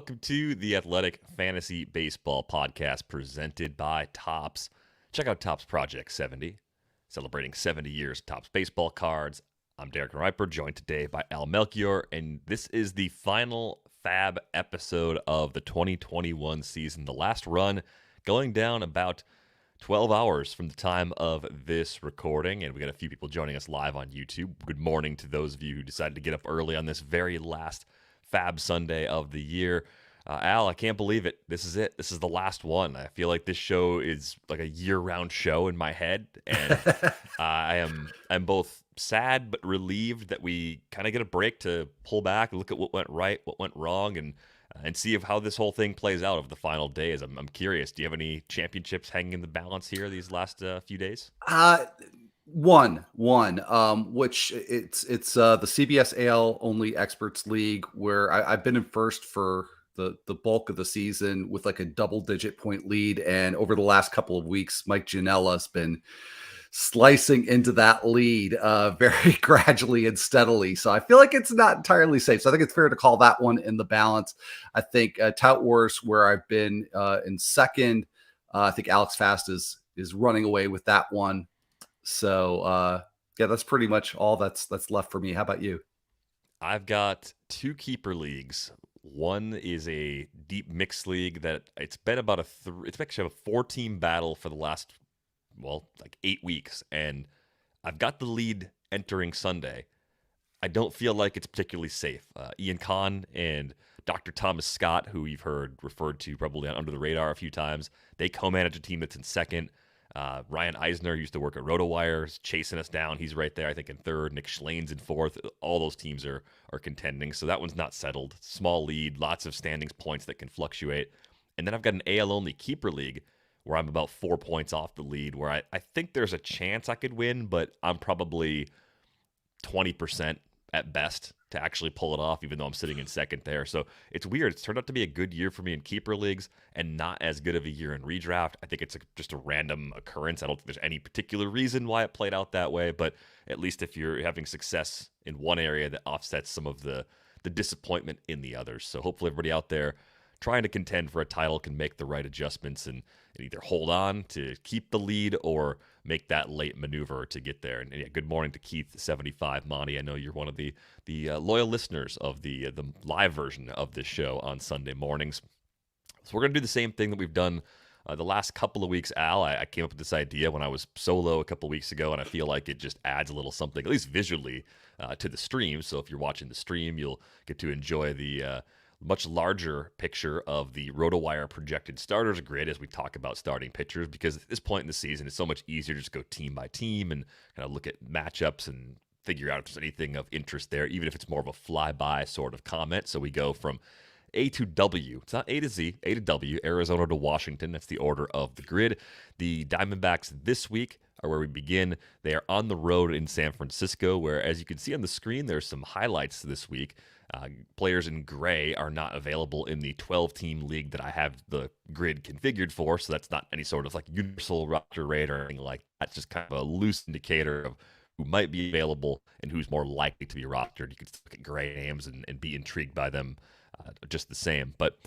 Welcome to the Athletic Fantasy Baseball Podcast presented by Topps. Check out Topps Project 70, celebrating 70 years of Topps baseball cards. I'm Derek Riper, joined today by Al Melchior, and this is the final FAB episode of the 2021 season, the last run going down about 12 hours from the time of this recording, and we got a few people joining us live on YouTube. Good morning to those of you who decided to get up early on this very last FAB Sunday of the year. Al, I can't believe it. This is it. This is the last one. I feel like this show is like a year-round show in my head, and I'm both sad but relieved that we kind of get a break to pull back and look at what went right, what went wrong, and see how this whole thing plays out over the final days. I'm curious. Do you have any championships hanging in the balance here these last few days? One, which it's the CBS AL only experts league where I've been in first for the bulk of the season with like a double-digit point lead, and over the last couple of weeks, Mike Gianella's been slicing into that lead very gradually and steadily. So I feel like it's not entirely safe. So I think it's fair to call that one in the balance. I think Tout Wars, where I've been in second, I think Alex Fast is running away with that one. So yeah, that's pretty much all that's left for me. How about you? I've got two keeper leagues. One is a deep mixed league that it's been about it's actually a 4-team battle for the last, like 8 weeks. And I've got the lead entering Sunday. I don't feel like it's particularly safe. Ian Kahn and Dr. Thomas Scott, who you've heard referred to probably on Under the Radar a few times, they co-manage a team that's in second. Ryan Eisner used to work at RotoWire, is chasing us down. He's right there, I think, in third. Nick Schlane's in fourth. All those teams are contending, so that one's not settled. Small lead, lots of standings points that can fluctuate. And then I've got an AL-only keeper league where I'm about 4 points off the lead, where I think there's a chance I could win, but I'm probably 20% at best to actually pull it off, even though I'm sitting in second there. So it's weird. It's turned out to be a good year for me in keeper leagues and not as good of a year in redraft. I think it's just a random occurrence. I don't think there's any particular reason why it played out that way, but at least if you're having success in one area, that offsets some of the disappointment in the others. So hopefully everybody out there trying to contend for a title can make the right adjustments and either hold on to keep the lead or make that late maneuver to get there. And yeah, good morning to Keith75 Monty. I know you're one of the loyal listeners of the live version of this show on Sunday mornings. So we're going to do the same thing that we've done the last couple of weeks. Al, I came up with this idea when I was solo a couple of weeks ago, and I feel like it just adds a little something, at least visually, to the stream. So if you're watching the stream, you'll get to enjoy the much larger picture of the RotoWire projected starters grid as we talk about starting pitchers, because at this point in the season, it's so much easier to just go team by team and kind of look at matchups and figure out if there's anything of interest there, even if it's more of a flyby sort of comment. So we go from A to W. It's not A to Z, A to W, Arizona to Washington. That's the order of the grid. The Diamondbacks this week are where we begin. They are on the road in San Francisco, where, as you can see on the screen, there's some highlights this week. Players in gray are not available in the 12-team league that I have the grid configured for, so that's not any sort of like universal roster rate or anything like that. It's just kind of a loose indicator of who might be available and who's more likely to be rostered. You can look at gray names and be intrigued by them just the same. But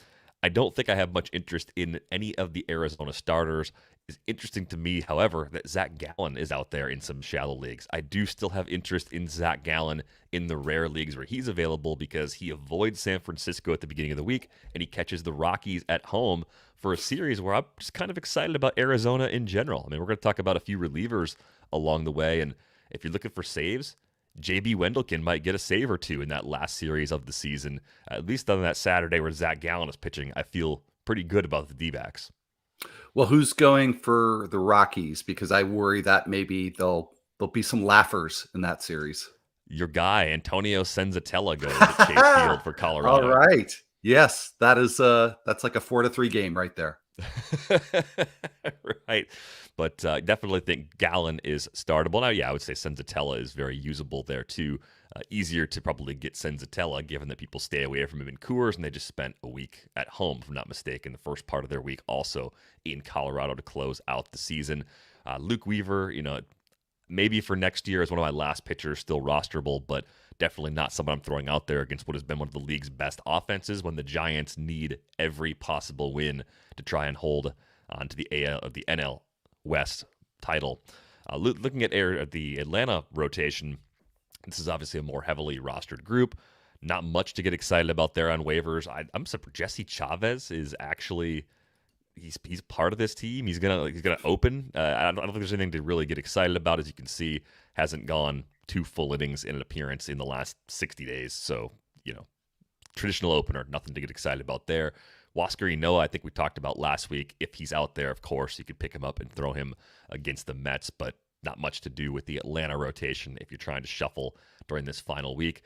I don't think I have much interest in any of the Arizona starters. It's interesting to me, however, that Zach Gallen is out there in some shallow leagues. I do still have interest in Zach Gallen in the rare leagues where he's available, because he avoids San Francisco at the beginning of the week and he catches the Rockies at home for a series where I'm just kind of excited about Arizona in general. I mean, we're going to talk about a few relievers along the way, and if you're looking for saves, JB Wendelkin might get a save or two in that last series of the season. At least on that Saturday where Zach Gallen is pitching, I feel pretty good about the D-backs. Well, who's going for the Rockies? Because I worry that maybe there'll be some laughers in that series. Your guy, Antonio Senzatella, goes to Chase Field for Colorado. All right. Yes, that's like a 4-3 game right there. Right. But definitely think Gallen is startable. Now, yeah, I would say Senzatella is very usable there too. Easier to probably get Senzatella, given that people stay away from him in Coors, and they just spent a week at home, if I'm not mistaken, the first part of their week also in Colorado to close out the season. Luke Weaver, maybe for next year is one of my last pitchers still rosterable, but definitely not someone I'm throwing out there against what has been one of the league's best offenses when the Giants need every possible win to try and hold on to the NL West title. Looking at the Atlanta rotation, this is obviously a more heavily rostered group. Not much to get excited about there on waivers. I'm surprised Jesse Chavez is actually he's part of this team. He's gonna open. I don't think there's anything to really get excited about. As you can see, hasn't gone 2 full innings in an appearance in the last 60 days. So traditional opener, nothing to get excited about there. Huascar Ynoa, I think we talked about last week. If he's out there, of course, you could pick him up and throw him against the Mets, but not much to do with the Atlanta rotation if you're trying to shuffle during this final week.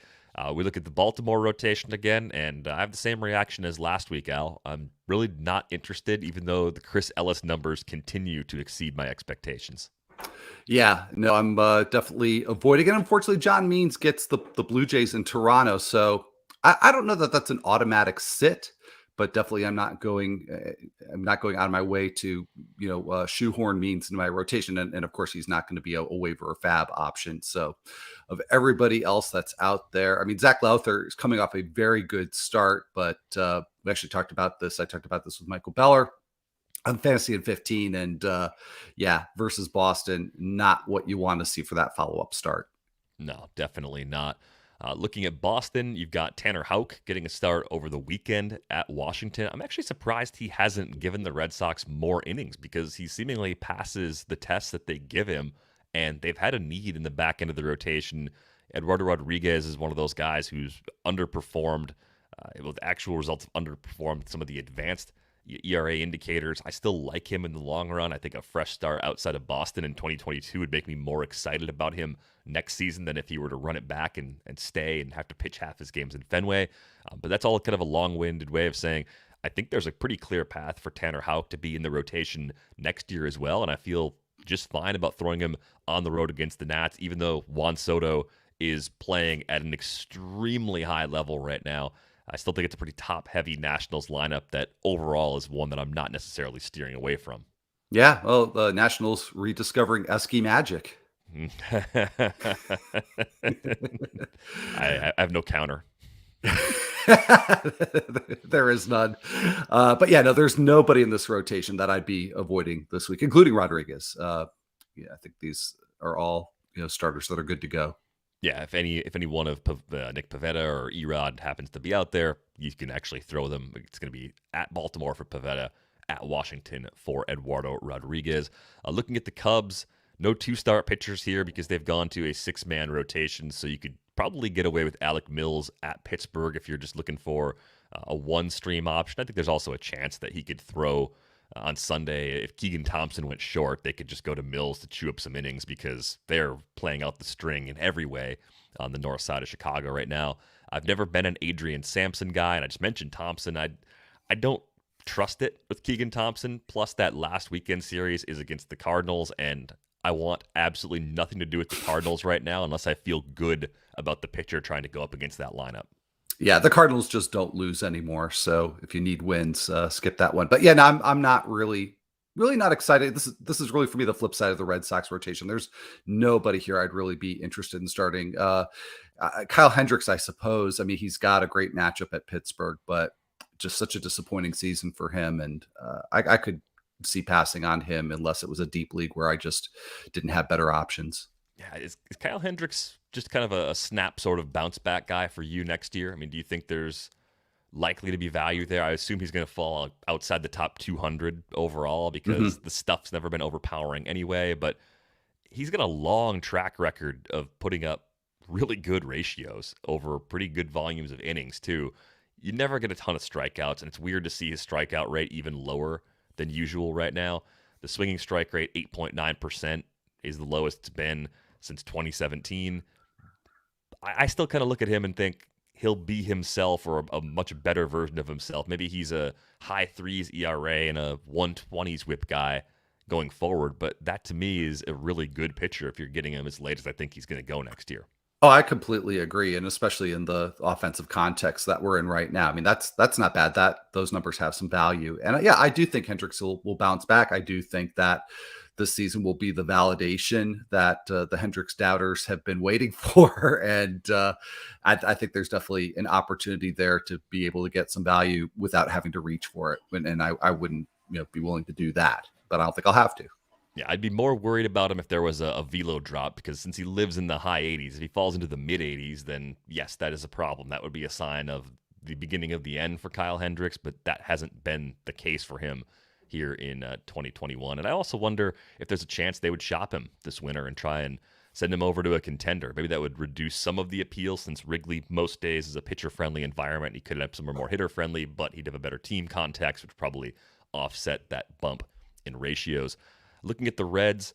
We look at the Baltimore rotation again, and I have the same reaction as last week, Al. I'm really not interested, even though the Chris Ellis numbers continue to exceed my expectations. Yeah, no, I'm definitely avoiding it. Unfortunately, John Means gets the Blue Jays in Toronto, so I don't know that that's an automatic sit, but definitely I'm not going out of my way to shoehorn Means into my rotation, and of course he's not going to be a waiver or FAB option. So of everybody else that's out there, I mean, Zach Lowther is coming off a very good start, but we actually talked about this. I talked about this with Michael Beller on Fantasy in 15, and versus Boston, not what you want to see for that follow-up start. No, definitely not. Looking at Boston, you've got Tanner Houck getting a start over the weekend at Washington. I'm actually surprised he hasn't given the Red Sox more innings because he seemingly passes the tests that they give him, and they've had a need in the back end of the rotation. Eduardo Rodriguez is one of those guys who's underperformed, with actual results have underperformed some of the advanced ERA indicators. I still like him in the long run. I think a fresh start outside of Boston in 2022 would make me more excited about him next season than if he were to run it back and stay and have to pitch half his games in Fenway. But that's all kind of a long-winded way of saying I think there's a pretty clear path for Tanner Houck to be in the rotation next year as well, and I feel just fine about throwing him on the road against the Nats, even though Juan Soto is playing at an extremely high level right now. I still think it's a pretty top-heavy Nationals lineup that overall is one that I'm not necessarily steering away from. Yeah, well, the Nationals rediscovering Esky magic. I have no counter. There is none. But yeah, no, there's nobody in this rotation that I'd be avoiding this week, including Rodriguez. I think these are all starters that are good to go. Yeah, if any one of Nick Pivetta or Erod happens to be out there, you can actually throw them. It's going to be at Baltimore for Pivetta, at Washington for Eduardo Rodriguez. Looking at the Cubs, no 2-start pitchers here because they've gone to a 6-man rotation, so you could probably get away with Alec Mills at Pittsburgh if you're just looking for a one-stream option. I think there's also a chance that he could throw on Sunday. If Keegan Thompson went short, they could just go to Mills to chew up some innings because they're playing out the string in every way on the north side of Chicago right now. I've never been an Adrian Sampson guy, and I just mentioned Thompson. I don't trust it with Keegan Thompson. Plus, that last weekend series is against the Cardinals, and I want absolutely nothing to do with the Cardinals right now unless I feel good about the pitcher trying to go up against that lineup. Yeah, the Cardinals just don't lose anymore. So if you need wins, skip that one. But yeah, no, I'm not really not excited. This is really for me the flip side of the Red Sox rotation. There's nobody here I'd really be interested in starting. Kyle Hendricks, I suppose. I mean, he's got a great matchup at Pittsburgh, but just such a disappointing season for him. And I could see passing on him unless it was a deep league where I just didn't have better options. Yeah, is Kyle Hendricks just kind of a snap sort of bounce back guy for you next year? I mean, do you think there's likely to be value there? I assume he's going to fall outside the top 200 overall because the stuff's never been overpowering anyway, but he's got a long track record of putting up really good ratios over pretty good volumes of innings too. You never get a ton of strikeouts, and it's weird to see his strikeout rate even lower than usual right now. The swinging strike rate, 8.9%, is the lowest it's been since 2017. I still kind of look at him and think he'll be himself or a much better version of himself. Maybe he's a high 3s ERA and a 120s whip guy going forward, but that to me is a really good pitcher if you're getting him as late as I think he's going to go next year. Oh, I completely agree, and especially in the offensive context that we're in right now. I mean, that's not bad. Those numbers have some value, and yeah, I do think Hendricks will bounce back. I do think that this season will be the validation that the Hendricks doubters have been waiting for. And I think there's definitely an opportunity there to be able to get some value without having to reach for it. And I wouldn't be willing to do that, but I don't think I'll have to. Yeah, I'd be more worried about him if there was a velo drop, because since he lives in the high 80s, if he falls into the mid 80s, then yes, that is a problem. That would be a sign of the beginning of the end for Kyle Hendricks, but that hasn't been the case for him here in 2021. And I also wonder if there's a chance they would shop him this winter and try and send him over to a contender. Maybe that would reduce some of the appeal, since Wrigley most days is a pitcher-friendly environment. He could have somewhere more hitter-friendly, but he'd have a better team context, which would probably offset that bump in ratios. Looking at the Reds,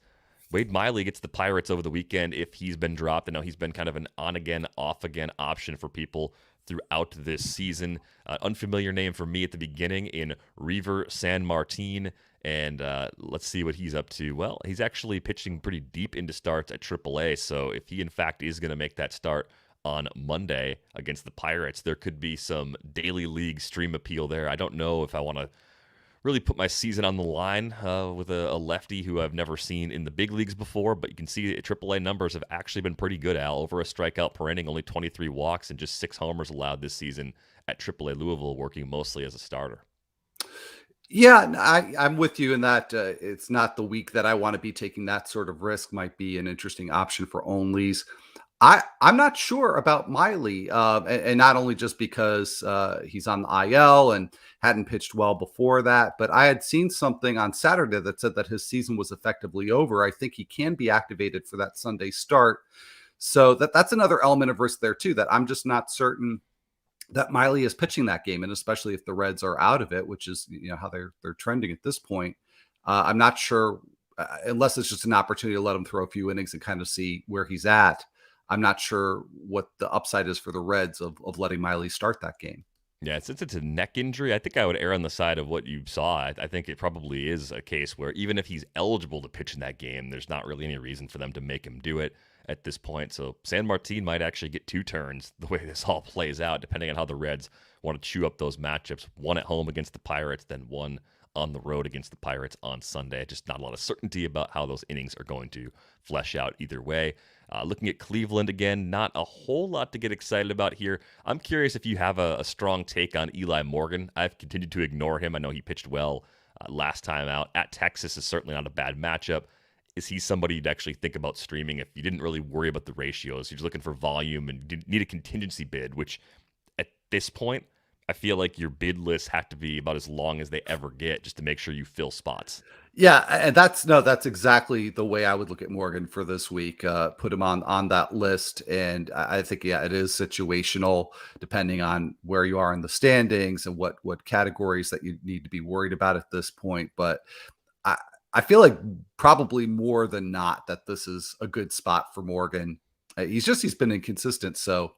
Wade Miley gets the Pirates over the weekend if he's been dropped. I know he's been kind of an on-again, off-again option for people throughout this season. Unfamiliar name for me at the beginning in Reiver Sanmartin, and let's see what he's up to. Well, he's actually pitching pretty deep into starts at AAA, so if he in fact is going to make that start on Monday against the Pirates, there could be some daily league stream appeal there. I don't know if I want to really put my season on the line with a lefty who I've never seen in the big leagues before, but you can see AAA numbers have actually been pretty good, Al. Over a strikeout per inning, only 23 walks, and just 6 homers allowed this season at AAA Louisville, working mostly as a starter. Yeah, I'm with you in that it's not the week that I want to be taking that sort of risk. Might be an interesting option for onlys. I'm not sure about Miley, and not only just because he's on the IL and hadn't pitched well before that, but I had seen something on Saturday that said that his season was effectively over. I think he can be activated for that Sunday start. So that's another element of risk there too, that I'm just not certain that Miley is pitching that game. And especially if the Reds are out of it, which is how they're trending at this point. I'm not sure, unless it's just an opportunity to let him throw a few innings and kind of see where he's at. I'm not sure what the upside is for the Reds of letting Miley start that game. Yeah, since it's a neck injury, I think I would err on the side of what you saw. I think it probably is a case where even if he's eligible to pitch in that game, there's not really any reason for them to make him do it at this point. So Sanmartin might actually get 2 turns the way this all plays out, depending on how the Reds want to chew up those matchups. One at home against the Pirates, then one on the road against the Pirates on Sunday. Just not a lot of certainty about how those innings are going to flesh out either way. Looking at Cleveland again, not a whole lot to get excited about here. I'm curious if you have a strong take on Eli Morgan. I've continued to ignore him. I know he pitched well last time out. At Texas is certainly not a bad matchup. Is he somebody you'd actually think about streaming if you didn't really worry about the ratios? You're just looking for volume and need a contingency bid, which at this point, I feel like your bid lists have to be about as long as they ever get just to make sure you fill spots. Yeah, and that's exactly the way I would look at Morgan for this week. Put him on that list, and I think it is situational depending on where you are in the standings and what categories that you need to be worried about at this point. But I feel like probably more than not that this is a good spot for Morgan. He's been inconsistent, so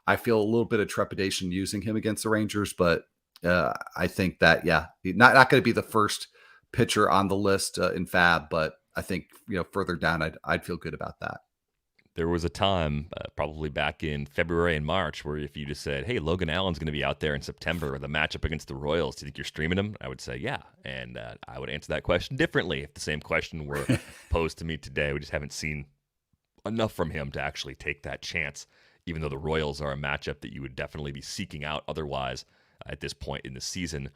I feel a little bit of trepidation using him against the Rangers. But I think that he's not going to be the first pitcher on the list in FAB, but I think further down I'd feel good about that. There was a time, probably back in February and March, where if you just said, hey, Logan Allen's going to be out there in September, the matchup against the Royals, do you think you're streaming him? I would say, yeah. And I would answer that question differently if the same question were posed to me today. We just haven't seen enough from him to actually take that chance, even though the Royals are a matchup that you would definitely be seeking out otherwise at this point in the season.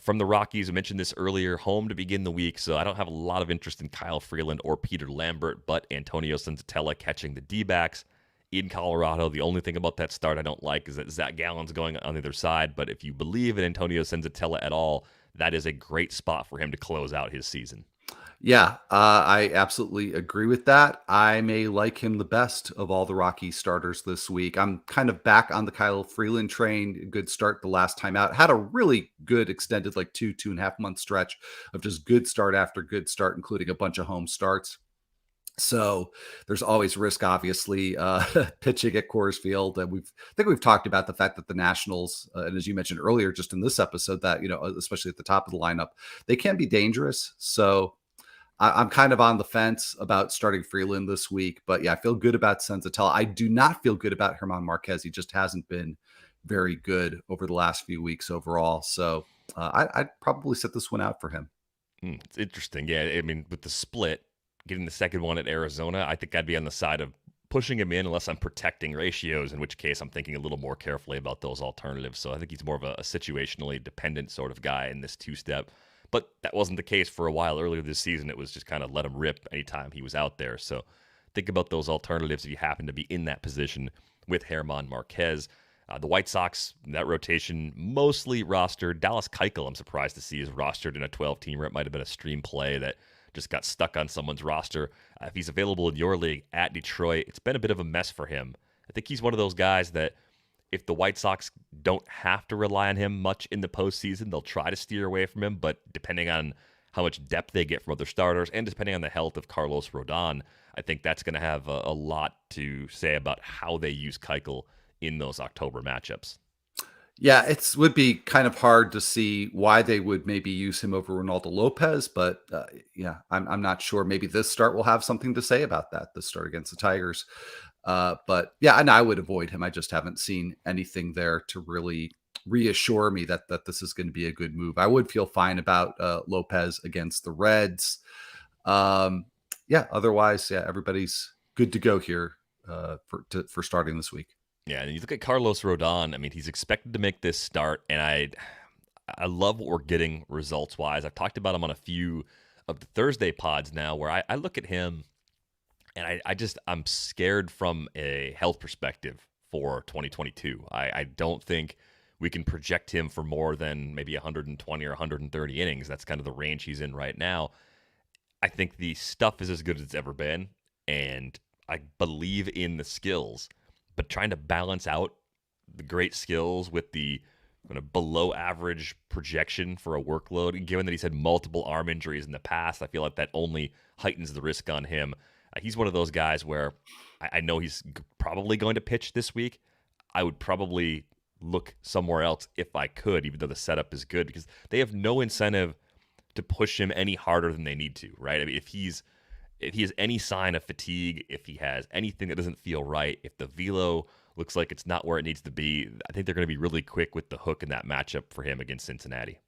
From the Rockies, I mentioned this earlier, home to begin the week, so I don't have a lot of interest in Kyle Freeland or Peter Lambert, but Antonio Senzatella catching the D-backs in Colorado. The only thing about that start I don't like is that Zach Gallen's going on the other side, but if you believe in Antonio Senzatella at all, that is a great spot for him to close out his season. Yeah, I absolutely agree with that. I may like him the best of all the Rocky starters this week. I'm kind of back on the Kyle Freeland train. Good start the last time out. Had a really good extended 2.5 month stretch of just good start after good start, including a bunch of home starts. So there's always risk, obviously, pitching at Coors Field. And I think we've talked about the fact that the Nationals, and as you mentioned earlier, just in this episode, that, especially at the top of the lineup, they can be dangerous. So I'm kind of on the fence about starting Freeland this week, but yeah, I feel good about Senzatella. I do not feel good about German Marquez. He just hasn't been very good over the last few weeks overall. So I'd probably set this one out for him. It's interesting. Yeah, I mean, with the split, getting the second one at Arizona, I think I'd be on the side of pushing him in unless I'm protecting ratios, in which case I'm thinking a little more carefully about those alternatives. So I think he's more of a situationally dependent sort of guy in this two-step. But that wasn't the case for a while earlier this season. It was just kind of let him rip anytime he was out there. So think about those alternatives if you happen to be in that position with Germán Marquez. The White Sox, that rotation, mostly rostered. Dallas Keuchel, I'm surprised to see, is rostered in a 12-teamer. It might have been a stream play that just got stuck on someone's roster. If he's available in your league at Detroit, it's been a bit of a mess for him. I think he's one of those guys that if the White Sox don't have to rely on him much in the postseason, they'll try to steer away from him. But depending on how much depth they get from other starters and depending on the health of Carlos Rodon, I think that's going to have a lot to say about how they use Keuchel in those October matchups. Yeah, it would be kind of hard to see why they would maybe use him over Ronaldo Lopez, but yeah, I'm not sure. Maybe this start will have something to say about that. The start against the Tigers, but yeah, and I would avoid him. I just haven't seen anything there to really reassure me that this is going to be a good move. I would feel fine about Lopez against the Reds. Yeah, otherwise, yeah, everybody's good to go here for starting this week. Yeah, and you look at Carlos Rodon. I mean, he's expected to make this start, and I love what we're getting results-wise. I've talked about him on a few of the Thursday pods now, where I look at him, and I'm scared from a health perspective for 2022. I don't think we can project him for more than maybe 120 or 130 innings. That's kind of the range he's in right now. I think the stuff is as good as it's ever been, and I believe in the skills. But trying to balance out the great skills with the kind of below average projection for a workload, and given that he's had multiple arm injuries in the past, I feel like that only heightens the risk on him. He's one of those guys where I know he's probably going to pitch this week. I would probably look somewhere else if I could, even though the setup is good, because they have no incentive to push him any harder than they need to, right? I mean, if he has any sign of fatigue, if he has anything that doesn't feel right, if the velo looks like it's not where it needs to be, I think they're going to be really quick with the hook in that matchup for him against Cincinnati.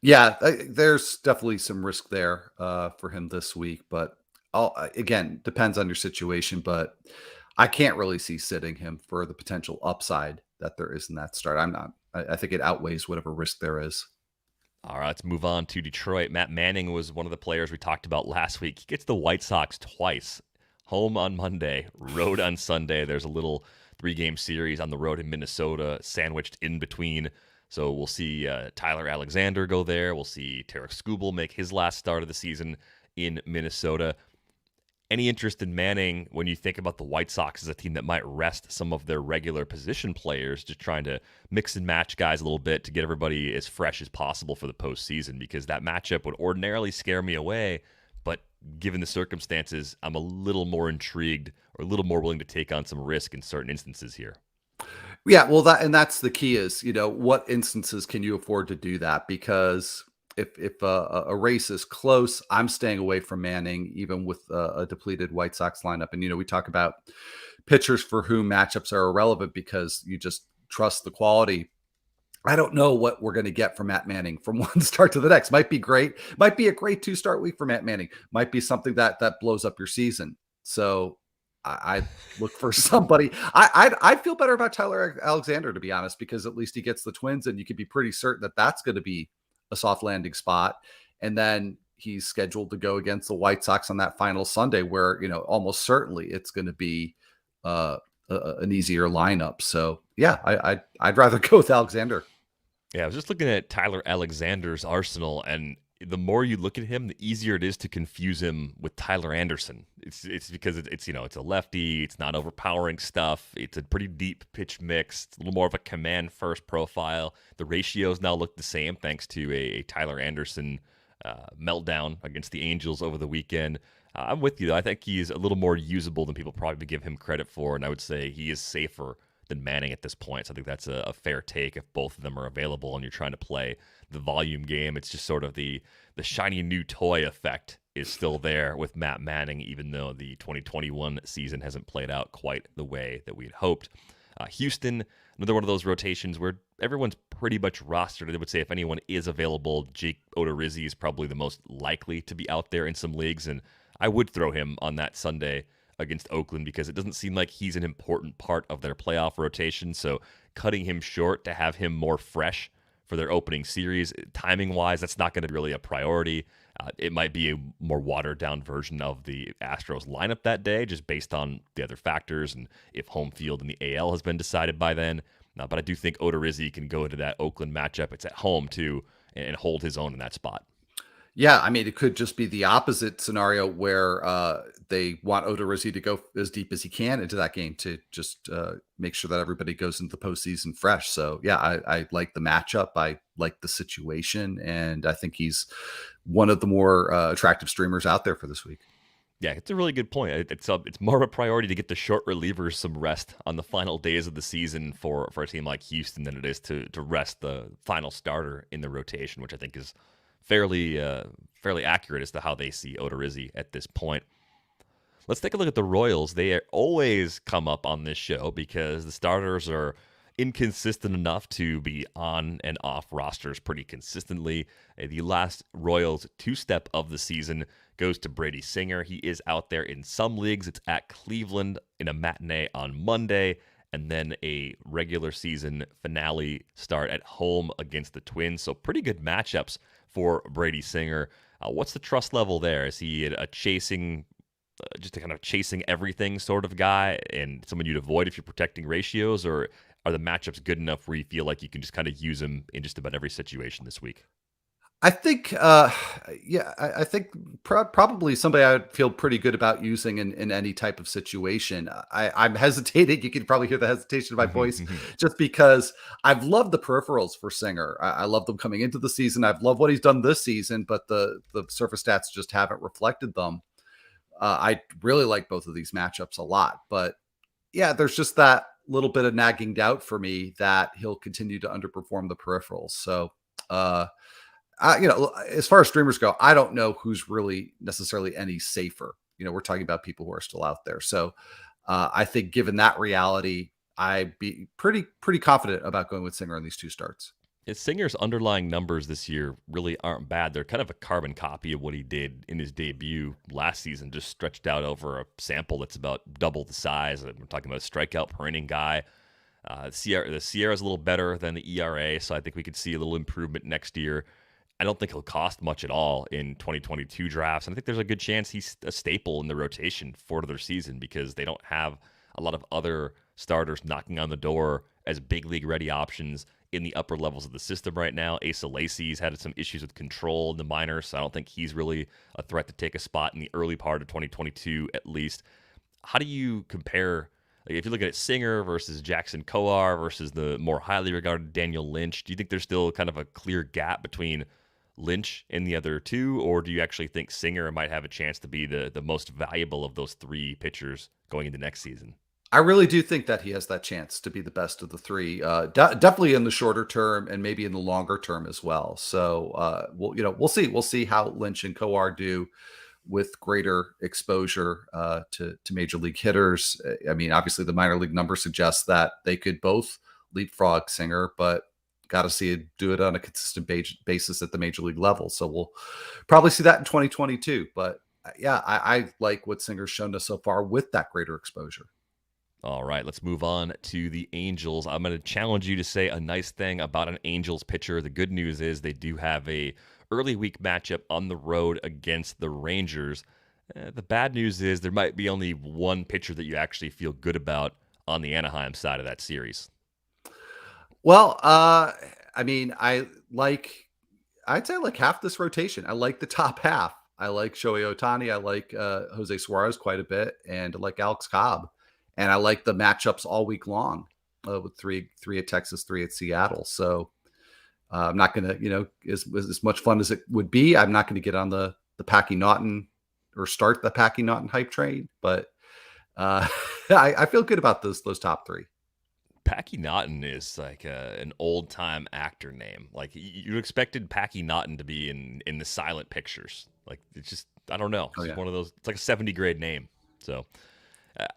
Yeah, there's definitely some risk there for him this week, but again, depends on your situation, but I can't really see sitting him for the potential upside that there is in that start. I think it outweighs whatever risk there is. All right, let's move on to Detroit. Matt Manning was one of the players we talked about last week. He gets the White Sox twice. Home on Monday, road on Sunday. There's a little 3-game series on the road in Minnesota, sandwiched in between. So we'll see Tyler Alexander go there. We'll see Tarek Skubal make his last start of the season in Minnesota. Any interest in Manning when you think about the White Sox as a team that might rest some of their regular position players, just trying to mix and match guys a little bit to get everybody as fresh as possible for the postseason? Because that matchup would ordinarily scare me away, but given the circumstances, I'm a little more intrigued or a little more willing to take on some risk in certain instances here. Yeah, well, that's the key is, what instances can you afford to do that? Because if a race is close, I'm staying away from Manning, even with a depleted White Sox lineup. And, we talk about pitchers for whom matchups are irrelevant because you just trust the quality. I don't know what we're going to get from Matt Manning from one start to the next. Might be great. Might be a great 2-start week for Matt Manning. Might be something that blows up your season. So I look for somebody. I'd feel better about Tyler Alexander, to be honest, because at least he gets the Twins and you can be pretty certain that that's going to be a soft landing spot. And then he's scheduled to go against the White Sox on that final Sunday where, almost certainly it's going to be an easier lineup. So yeah, I'd rather go with Alexander. Yeah, I was just looking at Tyler Alexander's arsenal, and the more you look at him, the easier it is to confuse him with Tyler Anderson. It's because it's a lefty. It's not overpowering stuff. It's a pretty deep pitch mix. It's a little more of a command first profile. The ratios now look the same thanks to a Tyler Anderson meltdown against the Angels over the weekend. I'm with you, though. I think he's a little more usable than people probably give him credit for, and I would say he is safer than Manning at this point. So I think that's a fair take if both of them are available and you're trying to play the volume game. It's just sort of the shiny new toy effect is still there with Matt Manning, even though the 2021 season hasn't played out quite the way that we had hoped. Houston, another one of those rotations where everyone's pretty much rostered. I would say if anyone is available, Jake Odorizzi is probably the most likely to be out there in some leagues, and I would throw him on that Sunday against Oakland because it doesn't seem like he's an important part of their playoff rotation. So cutting him short to have him more fresh for their opening series, timing-wise, that's not going to be really a priority. It might be a more watered-down version of the Astros lineup that day, just based on the other factors and if home field in the AL has been decided by then. But I do think Odorizzi can go into that Oakland matchup. It's at home, too, and hold his own in that spot. Yeah, I mean, it could just be the opposite scenario where they want Odorizzi to go as deep as he can into that game to just make sure that everybody goes into the postseason fresh. So, yeah, I like the matchup. I like the situation. And I think he's one of the more attractive streamers out there for this week. Yeah, it's a really good point. It's more of a priority to get the short relievers some rest on the final days of the season for a team like Houston than it is to rest the final starter in the rotation, which I think is fairly accurate as to how they see Odorizzi at this point. Let's take a look at the Royals. They always come up on this show because the starters are inconsistent enough to be on and off rosters pretty consistently. The last Royals two-step of the season goes to Brady Singer. He is out there in some leagues. It's at Cleveland in a matinee on Monday, and then a regular season finale start at home against the Twins. So pretty good matchups for Brady Singer. What's the trust level there? Is he a chasing, just a kind of chasing everything sort of guy and someone you'd avoid if you're protecting ratios, or are the matchups good enough where you feel like you can just kind of use him in just about every situation this week? I think, I think probably somebody I would feel pretty good about using in any type of situation. I'm hesitating. You can probably hear the hesitation of my voice just because I've loved the peripherals for Singer. I love them coming into the season. I've loved what he's done this season, but the surface stats just haven't reflected them. I really like both of these matchups a lot, but yeah, there's just that little bit of nagging doubt for me that he'll continue to underperform the peripherals. So, as far as streamers go, I don't know who's really necessarily any safer. We're talking about people who are still out there. So I think given that reality, I'd be pretty confident about going with Singer on these two starts. Singer's underlying numbers this year really aren't bad. They're kind of a carbon copy of what he did in his debut last season, just stretched out over a sample that's about double the size. We're talking about a strikeout per inning guy. The Sierra's a little better than the ERA, so I think we could see a little improvement next year. I don't think he'll cost much at all in 2022 drafts. And I think there's a good chance he's a staple in the rotation for their season because they don't have a lot of other starters knocking on the door as big league ready options in the upper levels of the system right now. Asa Lacy's had some issues with control in the minors, so I don't think he's really a threat to take a spot in the early part of 2022 at least. How do you compare, like, if you look at Singer versus Jackson Kowar versus the more highly regarded Daniel Lynch, do you think there's still kind of a clear gap between Lynch and the other two, or do you actually think Singer might have a chance to be the most valuable of those three pitchers going into next season? I really do think that he has that chance to be the best of the three, definitely in the shorter term and maybe in the longer term as well. So, we'll see. We'll see how Lynch and Kowar do with greater exposure to major league hitters. I mean, obviously the minor league number suggests that they could both leapfrog Singer, but got to see it do it on a consistent basis at the major league level. So we'll probably see that in 2022. But yeah, I like what Singer's shown us so far with that greater exposure. All right, let's move on to the Angels. I'm going to challenge you to say a nice thing about an Angels pitcher. The good news is they do have a early week matchup on the road against the Rangers. The bad news is there might be only one pitcher that you actually feel good about on the Anaheim side of that series. Well, I mean, I'd say I like half this rotation. I like the top half. I like Shohei Ohtani. I like Jose Suarez quite a bit, and I like Alex Cobb. And I like the matchups all week long with three at Texas, 3 at Seattle. So I'm not going to, as much fun as it would be, I'm not going to get on the Packy Naughton or start the Packy Naughton hype train. But I feel good about those top three. Packy Naughton is like an old-time actor name. Like, you expected Packy Naughton to be in the silent pictures. Like, it's just, I don't know. It's one of those, it's like a 70 grade name. So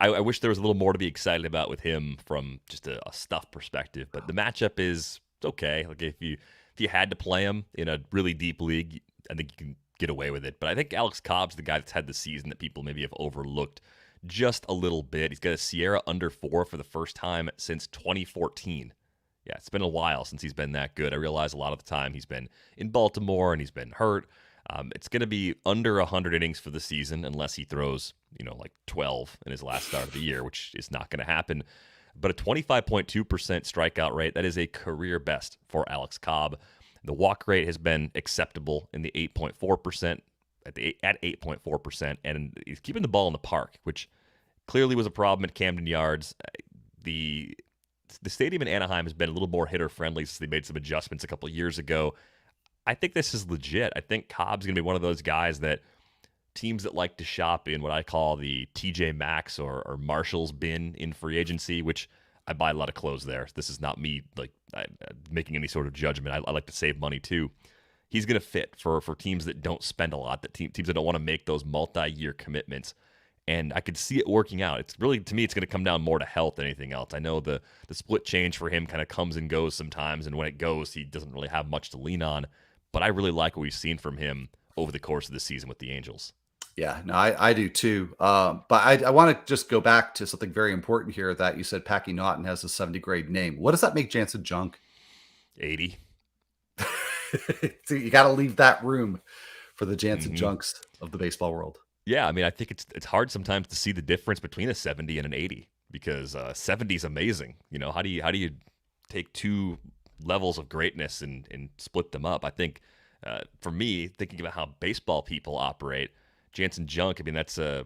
I wish there was a little more to be excited about with him from just a stuff perspective. But the matchup is okay. Like if you had to play him in a really deep league, I think you can get away with it. But I think Alex Cobb's the guy that's had the season that people maybe have overlooked just a little bit. He's got a Sierra under 4 for the first time since 2014. Yeah, it's been a while since he's been that good. I realize a lot of the time he's been in Baltimore and he's been hurt. It's going to be under 100 innings for the season unless he throws, like 12 in his last start of the year, which is not going to happen. But a 25.2% strikeout rate, that is a career best for Alex Cobb. The walk rate has been acceptable in the 8.4%, at 8.4%, and he's keeping the ball in the park, which clearly was a problem at Camden Yards. The stadium in Anaheim has been a little more hitter-friendly since they made some adjustments a couple of years ago. I think this is legit. I think Cobb's going to be one of those guys that teams that like to shop in what I call the TJ Maxx or Marshall's bin in free agency, which I buy a lot of clothes there. This is not me making any sort of judgment. I like to save money too. He's going to fit for teams that don't spend a lot, that teams that don't want to make those multi-year commitments. And I could see it working out. It's really, to me, it's going to come down more to health than anything else. I know the split change for him kind of comes and goes sometimes, and when it goes, he doesn't really have much to lean on. But I really like what we've seen from him over the course of the season with the Angels. Yeah, no, I do too. But I want to just go back to something very important here that you said Packy Naughton has a 70 grade name. What does that make Jansen junk? 80. So you got to leave that room for the Jansen junks of the baseball world. Yeah, I mean, I think it's hard sometimes to see the difference between a 70 and an 80 because 70 is amazing. How do you take two levels of greatness and split them up? I think for me, thinking about how baseball people operate, Jansen junk, I mean, it's a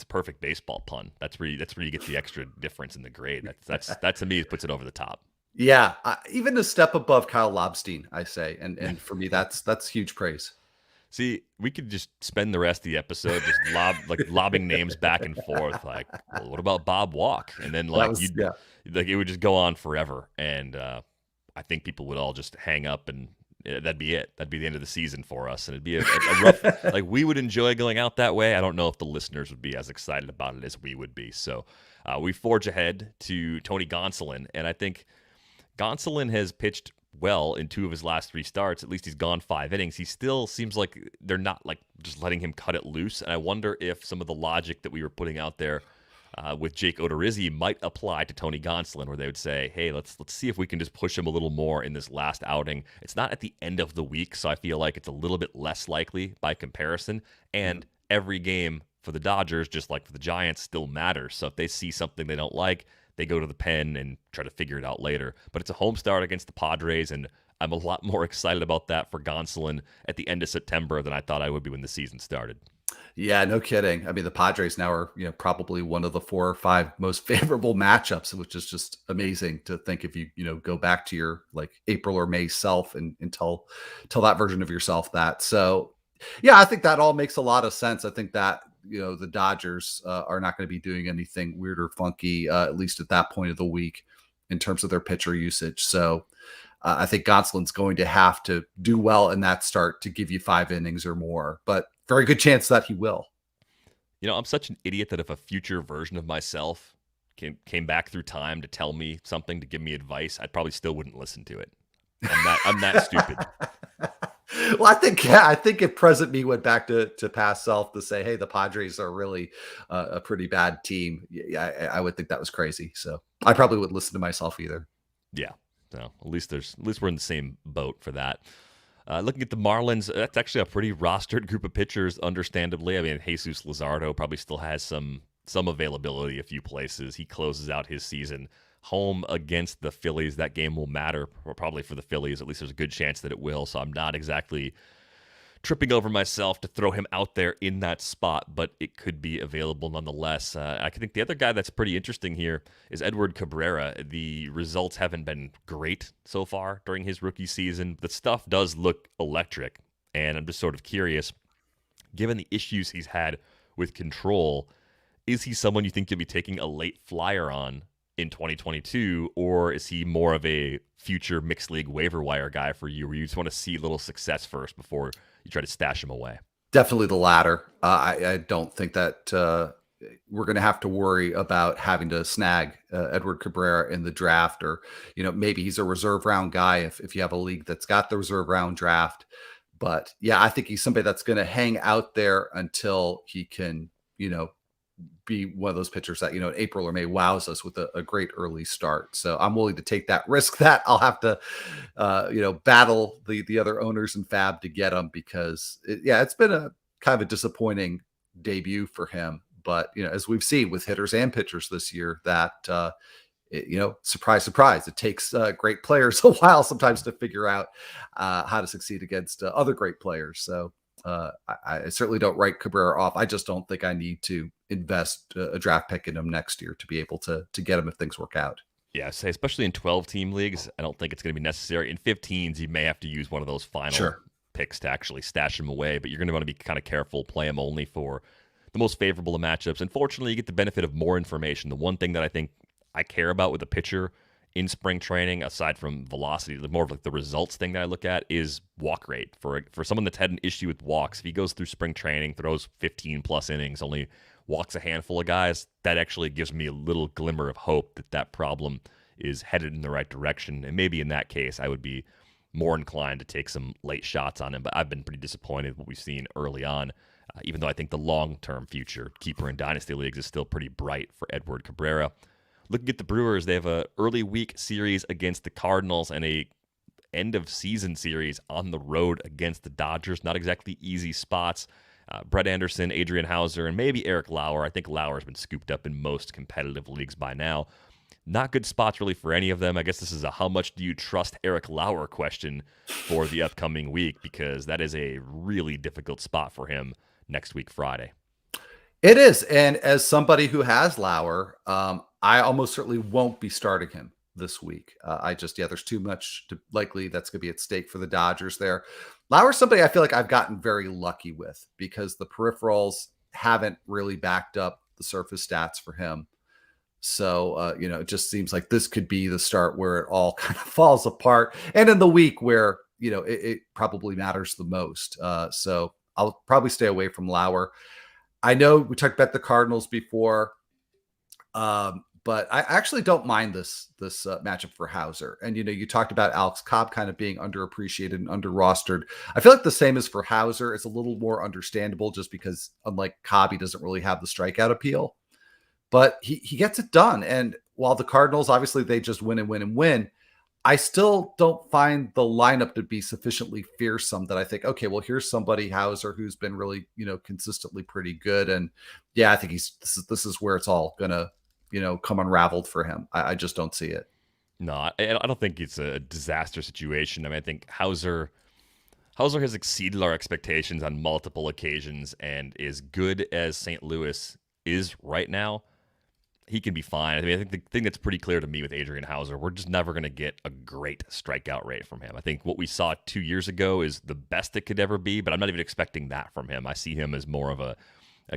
perfect baseball pun. That's where you get the extra difference in the grade. That to me puts it over the top. Yeah, even a step above Kyle Lobstein, I say, and for me, that's huge praise. See, we could just spend the rest of the episode just lobbing names back and forth. Like, well, what about Bob Walk? And then it would just go on forever. And I think people would all just hang up, and that'd be it. That'd be the end of the season for us, and it'd be a rough. Like, we would enjoy going out that way. I don't know if the listeners would be as excited about it as we would be. So we forge ahead to Tony Gonzalen, and I think Gonzalen has pitched well in 2 of his last 3 starts. At least he's gone 5 innings. He still seems like they're not just letting him cut it loose. And I wonder if some of the logic that we were putting out there with Jake Odorizzi might apply to Tony Gonzalen, where they would say, hey, let's see if we can just push him a little more in this last outing. It's not at the end of the week, so I feel like it's a little bit less likely by comparison. And every game for the Dodgers, just like for the Giants, still matters. So if they see something they don't like, they go to the pen and try to figure it out later. But it's a home start against the Padres, and I'm a lot more excited about that for Gonzalen at the end of September than I thought I would be when the season started. Yeah, no kidding. I mean, the Padres now are probably one of the 4 or 5 most favorable matchups, which is just amazing to think if you go back to your April or May self and tell that version of yourself that. So yeah, I think that all makes a lot of sense. I think that the Dodgers are not going to be doing anything weird or funky, at least at that point of the week, in terms of their pitcher usage. So I think Gonzalen's going to have to do well in that start to give you 5 innings or more, but very good chance that he will. I'm such an idiot that if a future version of myself came back through time to tell me something, to give me advice, I probably still wouldn't listen to it. I'm that stupid. Well, I think if present me went back to past self to say, hey, the Padres are really a pretty bad team, yeah, I would think that was crazy. So I probably wouldn't listen to myself either. Yeah. So at least we're in the same boat for that. Looking at the Marlins, that's actually a pretty rostered group of pitchers, understandably. I mean, Jesus Luzardo probably still has some availability a few places. He closes out his season home against the Phillies. That game will matter, or probably for the Phillies. At least there's a good chance that it will. So I'm not exactly tripping over myself to throw him out there in that spot, but it could be available nonetheless. I think the other guy that's pretty interesting here is Edward Cabrera. The results haven't been great so far during his rookie season. The stuff does look electric, and I'm just sort of curious, given the issues he's had with control, is he someone you think you'll be taking a late flyer on in 2022, or is he more of a future mixed league waiver wire guy for you, where you just want to see a little success first before you try to stash him away? Definitely the latter. I don't think that we're going to have to worry about having to snag Edward Cabrera in the draft, or maybe he's a reserve round guy if you have a league that's got the reserve round draft. But yeah, I think he's somebody that's going to hang out there until he can be one of those pitchers that, in April or May wows us with a great early start. So I'm willing to take that risk that I'll have to, battle the other owners in FAB to get him, because it's been a kind of a disappointing debut for him. But, as we've seen with hitters and pitchers this year, that, surprise, surprise, it takes great players a while sometimes to figure out how to succeed against other great players. So I certainly don't write Cabrera off. I just don't think I need to invest a draft pick in him next year to be able to get him if things work out. Yeah, say especially in 12-team leagues, I don't think it's going to be necessary. In 15s, you may have to use one of those final picks to actually stash him away, but you're going to want to be kind of careful, play him only for the most favorable of matchups. Unfortunately, you get the benefit of more information. The one thing that I think I care about with a pitcher in spring training, aside from velocity, the more of like the results thing that I look at is walk rate. For someone that's had an issue with walks, if he goes through spring training, throws 15 plus innings, only walks a handful of guys, that actually gives me a little glimmer of hope that problem is headed in the right direction. And maybe in that case, I would be more inclined to take some late shots on him. But I've been pretty disappointed with what we've seen early on, even though I think the long-term future, keeper in dynasty leagues, is still pretty bright for Edward Cabrera. Looking at the Brewers, they have a early week series against the Cardinals and a end of season series on the road against the Dodgers. Not exactly easy spots. Brett Anderson, Adrian Hauser, and maybe Eric Lauer. I think Lauer's been scooped up in most competitive leagues by now. Not good spots really for any of them. I guess this is a how much do you trust Eric Lauer question for the upcoming week, because that is a really difficult spot for him next week, Friday. It is. And as somebody who has Lauer, I almost certainly won't be starting him this week. There's too much likely that's going to be at stake for the Dodgers there. Lauer's somebody I feel like I've gotten very lucky with, because the peripherals haven't really backed up the surface stats for him. So, it just seems like this could be the start where it all kind of falls apart. And in the week where, it probably matters the most. So I'll probably stay away from Lauer. I know we talked about the Cardinals before, but I actually don't mind this matchup for Hauser. And, you talked about Alex Cobb kind of being underappreciated and under-rostered. I feel like the same is for Hauser. It's a little more understandable just because, unlike Cobb, he doesn't really have the strikeout appeal. But he gets it done. And while the Cardinals, obviously, they just win and win and win, I still don't find the lineup to be sufficiently fearsome that I think, okay, well, here's somebody, Hauser, who's been really, consistently pretty good. And yeah, I think this is where it's all gonna, come unraveled for him. I just don't see it. No, I don't think it's a disaster situation. I mean, I think Hauser has exceeded our expectations on multiple occasions, and as good as St. Louis is right now, he can be fine. I mean, I think the thing that's pretty clear to me with Adrian Hauser, we're just never going to get a great strikeout rate from him. I think what we saw 2 years ago is the best it could ever be, but I'm not even expecting that from him. I see him as more of a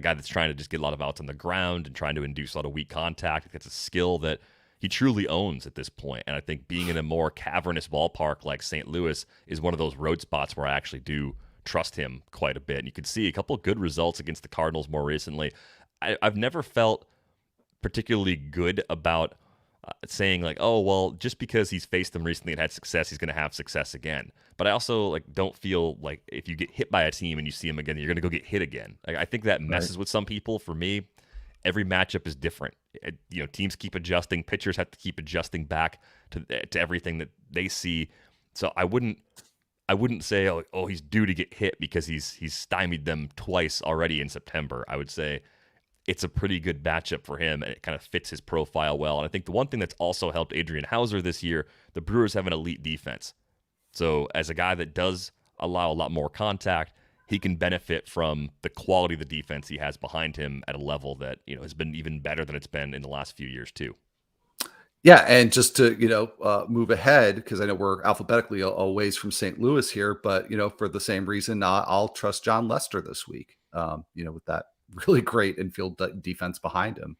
guy that's trying to just get a lot of outs on the ground and trying to induce a lot of weak contact. It's a skill that he truly owns at this point. And I think being in a more cavernous ballpark like St. Louis is one of those road spots where I actually do trust him quite a bit. And you can see a couple of good results against the Cardinals more recently. I've never felt particularly good about saying like, oh, well, just because he's faced them recently and had success, he's going to have success again. But I also don't feel like if you get hit by a team and you see him again, you're going to go get hit again. I think that messes with some people. For me, every matchup is different. Teams keep adjusting. Pitchers have to keep adjusting back to everything that they see. So I wouldn't say, oh, he's due to get hit because he's stymied them twice already in September. I would say it's a pretty good matchup for him, and it kind of fits his profile well. And I think the one thing that's also helped Adrian Hauser this year, the Brewers have an elite defense. So as a guy that does allow a lot more contact, he can benefit from the quality of the defense he has behind him at a level that has been even better than it's been in the last few years too. Yeah, and just to move ahead, because I know we're alphabetically a ways from St. Louis here, but for the same reason, I'll trust John Lester this week. With that really great infield defense behind him.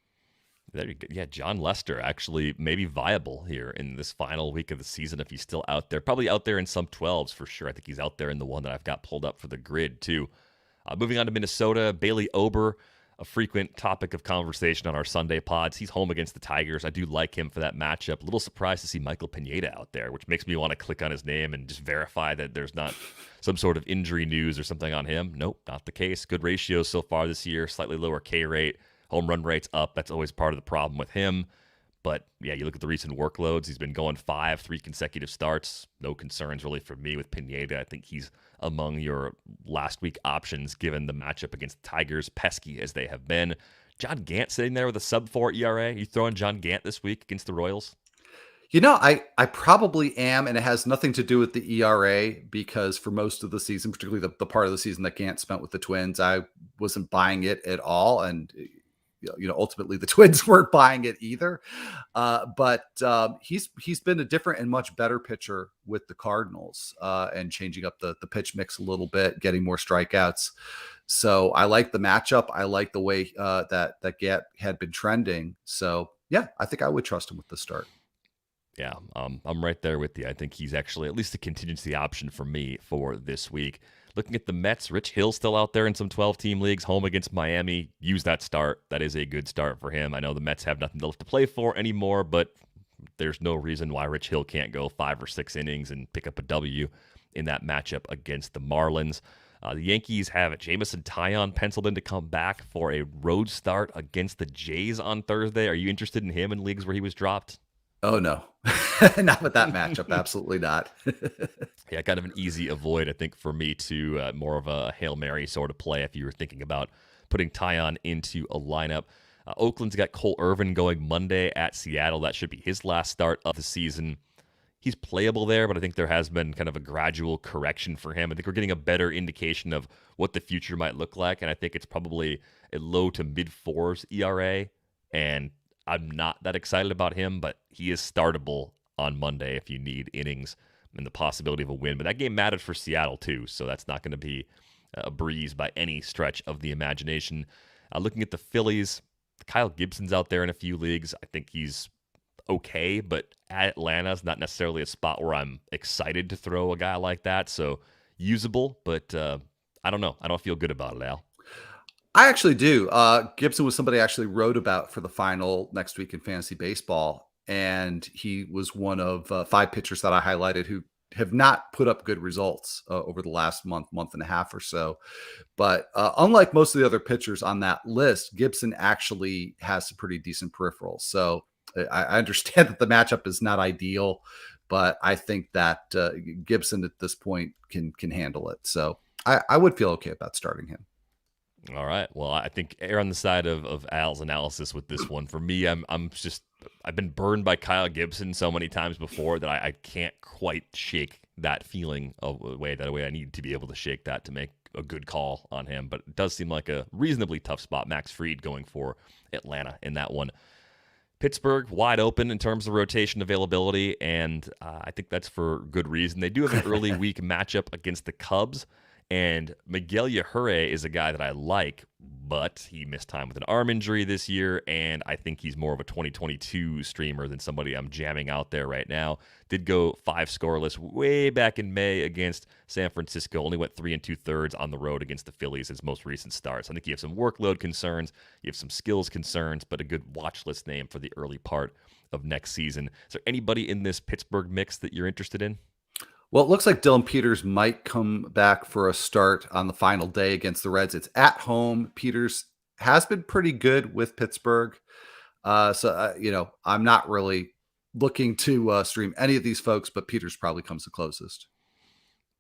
Yeah, John Lester actually maybe viable here in this final week of the season if he's still out there. Probably out there in some 12s for sure. I think he's out there in the one that I've got pulled up for the grid too. Moving on to Minnesota, Bailey Ober, a frequent topic of conversation on our Sunday pods. He's home against the Tigers. I do like him for that matchup. A little surprised to see Michael Pineda out there, which makes me want to click on his name and just verify that there's not some sort of injury news or something on him. Nope, not the case. Good ratios so far this year, slightly lower K rate. Home run rate's up. That's always part of the problem with him. But yeah, you look at the recent workloads. He's been going 3 consecutive starts. No concerns really for me with Pineda. I think he's among your last week options given the matchup against the Tigers, pesky as they have been. John Gant sitting there with a sub-4 ERA. You throwing John Gant this week against the Royals? I probably am, and it has nothing to do with the ERA because for most of the season, particularly the part of the season that Gant spent with the Twins, I wasn't buying it at all. And ultimately the Twins weren't buying it either. But he's been a different and much better pitcher with the Cardinals and changing up the pitch mix a little bit, getting more strikeouts. So I like the matchup. I like the way that Gant had been trending. So yeah, I think I would trust him with the start. Yeah, I'm right there with you. I think he's actually at least a contingency option for me for this week. Looking at the Mets, Rich Hill's still out there in some 12-team leagues, home against Miami. Use that start. That is a good start for him. I know the Mets have nothing left to play for anymore, but there's no reason why Rich Hill can't go 5 or 6 innings and pick up a W in that matchup against the Marlins. The Yankees have Jameson Taillon penciled in to come back for a road start against the Jays on Thursday. Are you interested in him in leagues where he was dropped? Oh, no. Not with that matchup. Absolutely not. Yeah, kind of an easy avoid, I think, for me to more of a Hail Mary sort of play if you were thinking about putting Taillon into a lineup. Oakland's got Cole Irvin going Monday at Seattle. That should be his last start of the season. He's playable there, but I think there has been kind of a gradual correction for him. I think we're getting a better indication of what the future might look like, and I think it's probably a low to mid-4s ERA, and I'm not that excited about him, but he is startable on Monday if you need innings and the possibility of a win. But that game mattered for Seattle too, so that's not going to be a breeze by any stretch of the imagination. Looking at the Phillies, Kyle Gibson's out there in a few leagues. I think he's okay, but at Atlanta's not necessarily a spot where I'm excited to throw a guy like that. So usable, but I don't know. I don't feel good about it, Al. I actually do. Gibson was somebody I actually wrote about for the final next week in fantasy baseball. And he was one of 5 pitchers that I highlighted who have not put up good results over the last month and a half or so. But unlike most of the other pitchers on that list, Gibson actually has some pretty decent peripherals. So I understand that the matchup is not ideal, but I think that Gibson at this point can handle it. So I would feel okay about starting him. All right. Well, I think err on the side of Al's analysis with this one. For me, I've been burned by Kyle Gibson so many times before that I can't quite shake that feeling of the way I need to be able to shake that to make a good call on him. But it does seem like a reasonably tough spot. Max Fried going for Atlanta in that one. Pittsburgh, wide open in terms of rotation availability, and I think that's for good reason. They do have an early week matchup against the Cubs, and Miguel Hurray is a guy that I like, but he missed time with an arm injury this year, and I think he's more of a 2022 streamer than somebody I'm jamming out there right now. Did go 5 scoreless way back in May against San Francisco. Only went 3 2/3 on the road against the Phillies his most recent starts. I think you have some workload concerns, you have some skills concerns, but a good watch list name for the early part of next season. Is there anybody in this Pittsburgh mix that you're interested in? Well, it looks like Dylan Peters might come back for a start on the final day against the Reds. It's at home. Peters has been pretty good with Pittsburgh. I'm not really looking to stream any of these folks, but Peters probably comes the closest.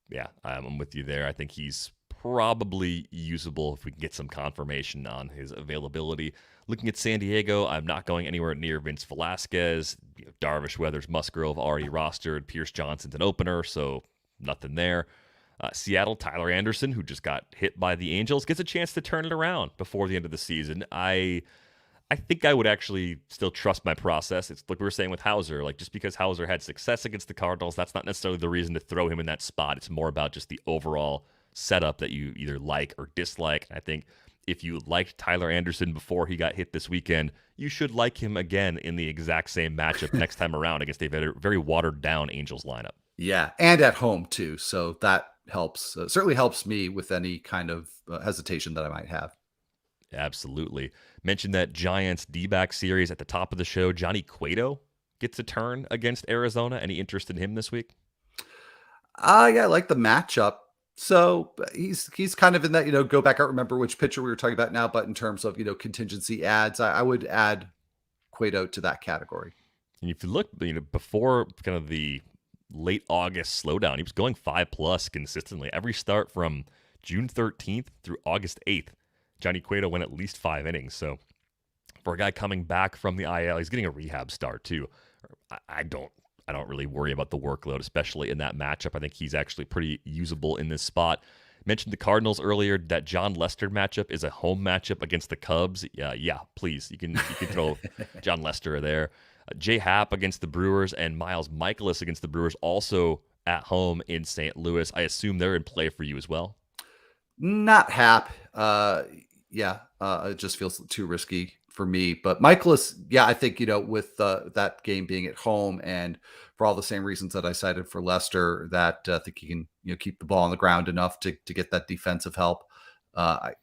Yeah, I'm with you there. I think he's probably usable if we can get some confirmation on his availability. Looking at San Diego, I'm not going anywhere near Vince Velasquez. Darvish, Weathers, Musgrove already rostered. Pierce Johnson's an opener, so nothing there. Seattle, Tyler Anderson, who just got hit by the Angels, gets a chance to turn it around before the end of the season. I think I would actually still trust my process. It's like we were saying with Hauser. Like, just because Hauser had success against the Cardinals, that's not necessarily the reason to throw him in that spot. It's more about just the overall setup that you either like or dislike. And I think if you liked Tyler Anderson before he got hit this weekend, you should like him again in the exact same matchup next time around against a very, very watered-down Angels lineup. Yeah, and at home too. So that helps. Certainly helps me with any kind of hesitation that I might have. Absolutely. Mentioned that Giants D-back series at the top of the show. Johnny Cueto gets a turn against Arizona. Any interest in him this week? Yeah, I like the matchup. So he's kind of in that, go back. I don't remember which pitcher we were talking about now, but in terms of, contingency ads, I would add Cueto to that category. And if you look, before kind of the late August slowdown, he was going 5+ consistently. Every start from June 13th through August 8th, Johnny Cueto went at least 5 innings. So for a guy coming back from the IL, he's getting a rehab start too. I don't really worry about the workload, especially in that matchup. I think he's actually pretty usable in this spot. Mentioned the Cardinals earlier. That John Lester matchup is a home matchup against the Cubs. Yeah, please. You can throw John Lester there. Jay Happ against the Brewers and Miles Michaelis against the Brewers, also at home in St. Louis. I assume they're in play for you as well. Not Happ. It just feels too risky for me. But Michaelis, I think, with that game being at home and for all the same reasons that I cited for Lester, that I think he can, keep the ball on the ground enough to get that defensive help. I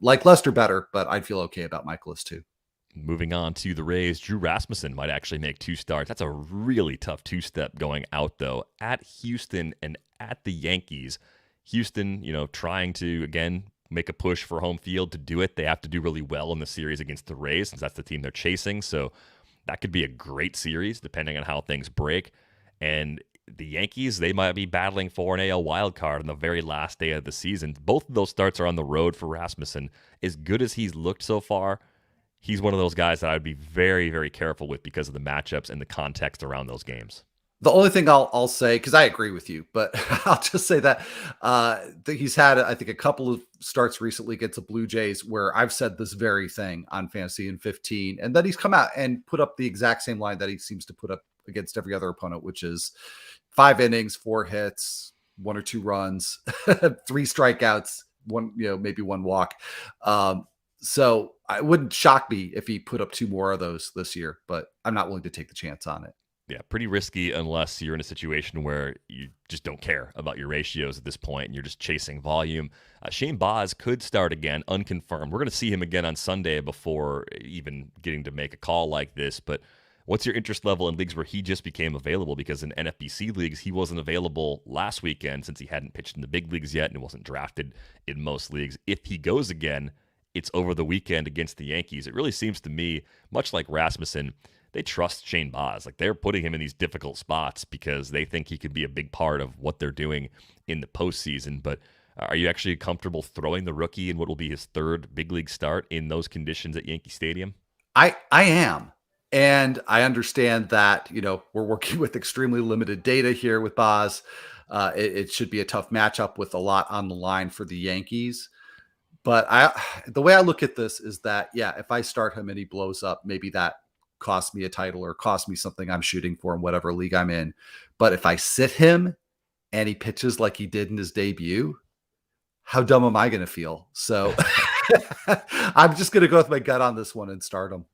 like Lester better, but I'd feel okay about Michaelis too. Moving on to the Rays, Drew Rasmussen might actually make 2 starts. That's a really tough 2-step going out, though, at Houston and at the Yankees. Houston, trying to, again, make a push for home field. To do it, they have to do really well in the series against the Rays, since that's the team they're chasing. So that could be a great series, depending on how things break. And the Yankees, they might be battling for an AL wild card on the very last day of the season. Both of those starts are on the road for Rasmussen. As good as he's looked so far, he's one of those guys that I would be very, very careful with because of the matchups and the context around those games. The only thing I'll say, because I agree with you, but I'll just say that he's had, I think, a couple of starts recently against the Blue Jays where I've said this very thing on Fantasy in 15, and then he's come out and put up the exact same line that he seems to put up against every other opponent, which is 5 innings, 4 hits, 1 or 2 runs, 3 strikeouts, maybe 1 walk. So it wouldn't shock me if he put up 2 more of those this year, but I'm not willing to take the chance on it. Yeah, pretty risky unless you're in a situation where you just don't care about your ratios at this point and you're just chasing volume. Shane Baz could start again, unconfirmed. We're going to see him again on Sunday before even getting to make a call like this. But what's your interest level in leagues where he just became available? Because in NFBC leagues, he wasn't available last weekend since he hadn't pitched in the big leagues yet and wasn't drafted in most leagues. If he goes again, it's over the weekend against the Yankees. It really seems to me, much like Rasmussen, they trust Shane Baz. Like, they're putting him in these difficult spots because they think he could be a big part of what they're doing in the postseason. But are you actually comfortable throwing the rookie in what will be his 3rd big league start in those conditions at Yankee Stadium? I am. And I understand that, we're working with extremely limited data here with Baz. It should be a tough matchup with a lot on the line for the Yankees. But the way I look at this is that, if I start him and he blows up, maybe that cost me a title or cost me something I'm shooting for in whatever league I'm in. But if I sit him and he pitches like he did in his debut, how dumb am I going to feel? So I'm just going to go with my gut on this one and start him.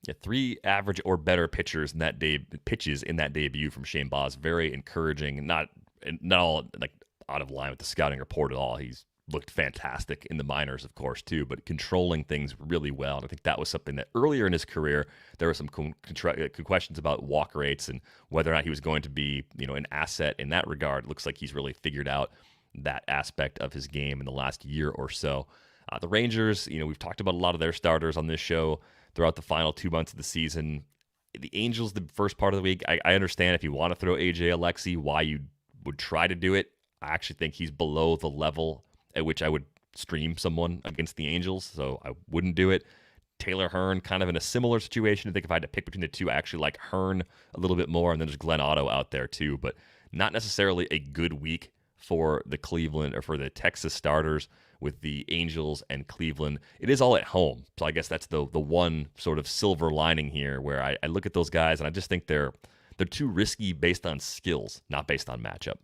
Yeah, 3 average or better pitches in that debut from Shane Baz. Very encouraging. Not all like out of line with the scouting report at all. He's looked fantastic in the minors, of course, too, but controlling things really well. And I think that was something that earlier in his career, there were some questions about walk rates and whether or not he was going to be, an asset in that regard. It looks like he's really figured out that aspect of his game in the last year or so. The Rangers, we've talked about a lot of their starters on this show throughout the final 2 months of the season. The Angels, the first part of the week, I understand if you want to throw AJ Alexy, why you would try to do it. I actually think he's below the level at which I would stream someone against the Angels, so I wouldn't do it. Taylor Hearn, kind of in a similar situation. I think if I had to pick between the two, I actually like Hearn a little bit more, and then there's Glenn Otto out there too, but not necessarily a good week for the Cleveland or for the Texas starters with the Angels and Cleveland. It is all at home, so I guess that's the one sort of silver lining here where I look at those guys and I just think they're too risky based on skills, not based on matchup.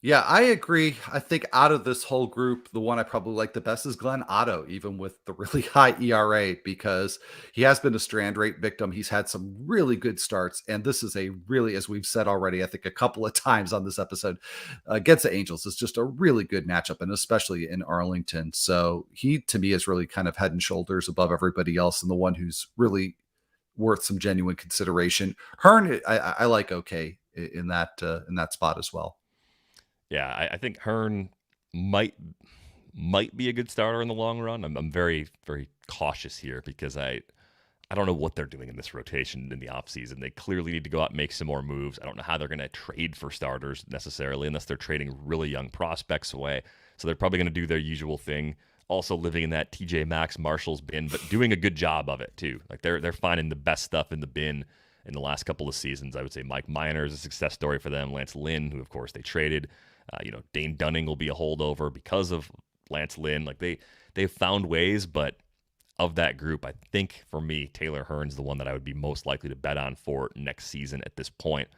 Yeah, I agree. I think out of this whole group, the one I probably like the best is Glenn Otto, even with the really high ERA, because he has been a strand rate victim. He's had some really good starts. And this is a really, as we've said already, I think a couple of times on this episode, against the Angels is just a really good matchup, and especially in Arlington. So he, to me, is really kind of head and shoulders above everybody else, and the one who's really worth some genuine consideration. Hearn, I like okay in that spot as well. Yeah, I think Hearn might be a good starter in the long run. I'm very, very cautious here because I don't know what they're doing in this rotation in the offseason. They clearly need to go out and make some more moves. I don't know how they're going to trade for starters necessarily unless they're trading really young prospects away. So they're probably going to do their usual thing, also living in that TJ Maxx Marshall's bin, but doing a good job of it too. Like they're finding the best stuff in the bin in the last couple of seasons. I would say Mike Minor is a success story for them. Lance Lynn, who of course they traded. Dane Dunning will be a holdover because of Lance Lynn. Like they've found ways, but of that group, I think for me, Taylor Hearn's the one that I would be most likely to bet on for next season at this point.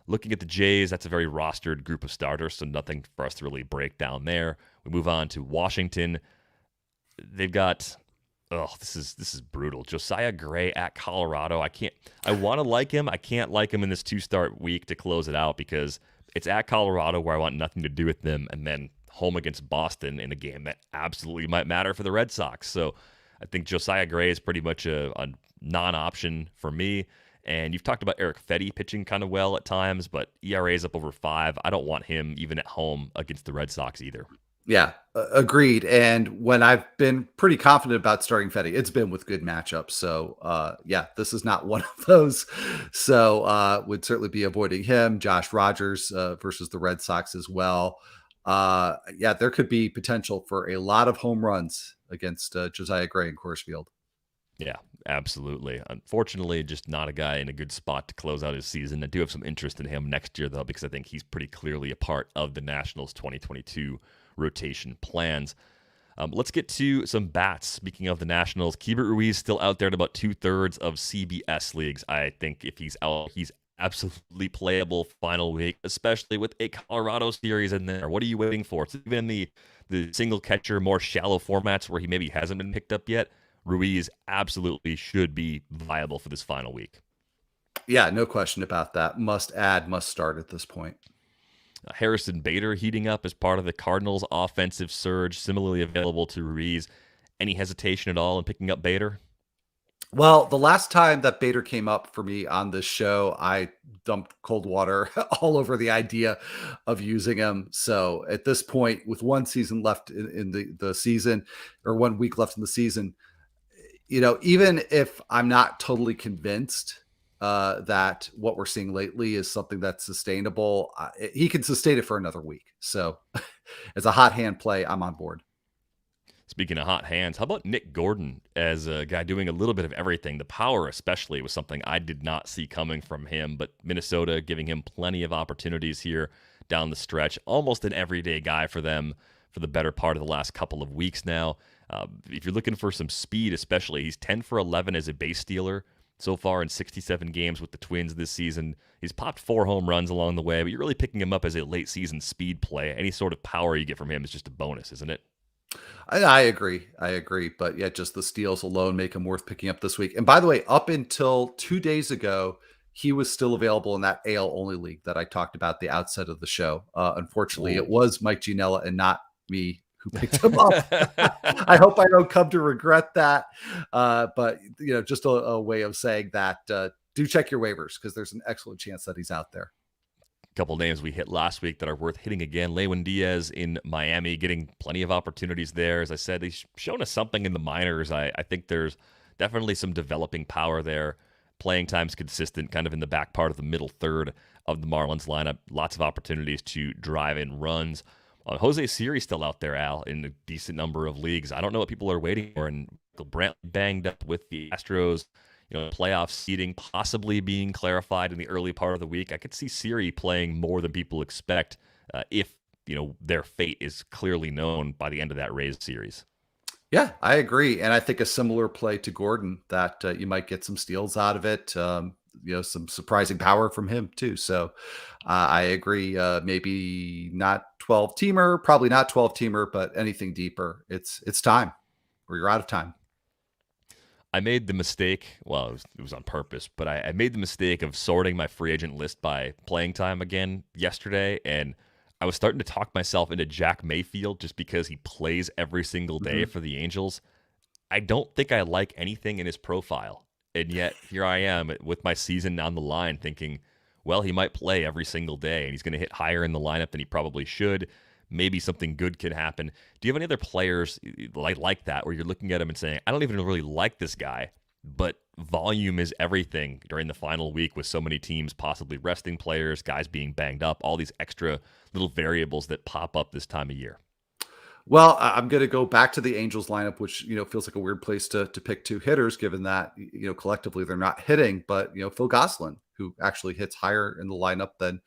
Looking at the Jays, that's a very rostered group of starters, so nothing for us to really break down there. We move on to Washington. They've got this is brutal. Josiah Gray at Colorado. I want to like him. I can't like him in this 2-start week to close it out because it's at Colorado where I want nothing to do with them, and then home against Boston in a game that absolutely might matter for the Red Sox. So I think Josiah Gray is pretty much a non-option for me. And you've talked about Eric Fetty pitching kind of well at times, but ERA is up over 5. I don't want him even at home against the Red Sox either. Yeah, agreed. And when I've been pretty confident about starting Fetty, it's been with good matchups. So yeah, this is not one of those. So would certainly be avoiding him. Josh Rogers versus the Red Sox as well. Yeah, there could be potential for a lot of home runs against Josiah Gray in Coors Field. Yeah, absolutely. Unfortunately, just not a guy in a good spot to close out his season. I do have some interest in him next year, though, because I think he's pretty clearly a part of the Nationals 2022 rotation plans. Let's get to some bats. Speaking of the Nationals, Keibert Ruiz still out there at about 2/3 of CBS leagues. I think if he's out, he's absolutely playable final week, especially with a Colorado series in there. What are you waiting for? It's even in the single catcher, more shallow formats where he maybe hasn't been picked up yet. Ruiz absolutely should be viable for this final week. Yeah, no question about that. Must add, must start at this point. Harrison Bader heating up as part of the Cardinals' offensive surge, similarly available to Ruiz. Any hesitation at all in picking up Bader? Well, the last time that Bader came up for me on this show, I dumped cold water all over the idea of using him. So at this point, with one season left in the season, or 1 week left in the season, even if I'm not totally convinced that what we're seeing lately is something that's sustainable, he can sustain it for another week. So as a hot hand play, I'm on board. Speaking of hot hands, how about Nick Gordon as a guy doing a little bit of everything? The power especially was something I did not see coming from him, but Minnesota giving him plenty of opportunities here down the stretch. Almost an everyday guy for them for the better part of the last couple of weeks now. If you're looking for some speed especially, he's 10 for 11 as a base stealer so far in 67 games with the Twins this season. He's popped 4 home runs along the way, but you're really picking him up as a late season speed play. Any sort of power you get from him is just a bonus, isn't it? I agree. I agree. But yeah, just the steals alone make him worth picking up this week. And by the way, up until 2 days ago, he was still available in that AL only league that I talked about the outset of the show. Unfortunately, Ooh. it was Mike Gianella and not me who picked him up. I hope I don't come to regret that. But just a way of saying that do check your waivers because there's an excellent chance that he's out there. Couple names we hit last week that are worth hitting again. Leigh Diaz in Miami, getting plenty of opportunities there. As I said, he's shown us something in the minors. I think there's definitely some developing power there. Playing time's consistent, kind of in the back part of the middle third of the Marlins lineup. Lots of opportunities to drive in runs. Jose Siri still out there, Al, in a decent number of leagues. I don't know what people are waiting for. And Brantley banged up with the Astros. Playoff seeding possibly being clarified in the early part of the week. I could see Siri playing more than people expect if, their fate is clearly known by the end of that Rays series. Yeah, I agree. And I think a similar play to Gordon that you might get some steals out of it. some surprising power from him too. So I agree. Maybe not 12-teamer, probably not 12-teamer, but anything deeper. It's time, or you're out of time. I made the mistake. Well, it was on purpose, but I made the mistake of sorting my free agent list by playing time again yesterday, and I was starting to talk myself into Jack Mayfield just because he plays every single day for the Angels. I don't think I like anything in his profile, and yet here I am with my season on the line, thinking, well, he might play every single day, and he's going to hit higher in the lineup than he probably should. Maybe something good can happen. Do you have any other players like that where you're looking at him and saying, I don't even really like this guy, but volume is everything during the final week with so many teams possibly resting players, guys being banged up, all these extra little variables that pop up this time of year? Well, I'm going to go back to the Angels lineup, which feels like a weird place to pick two hitters, given that collectively they're not hitting. But Phil Gonzalen, who actually hits higher in the lineup than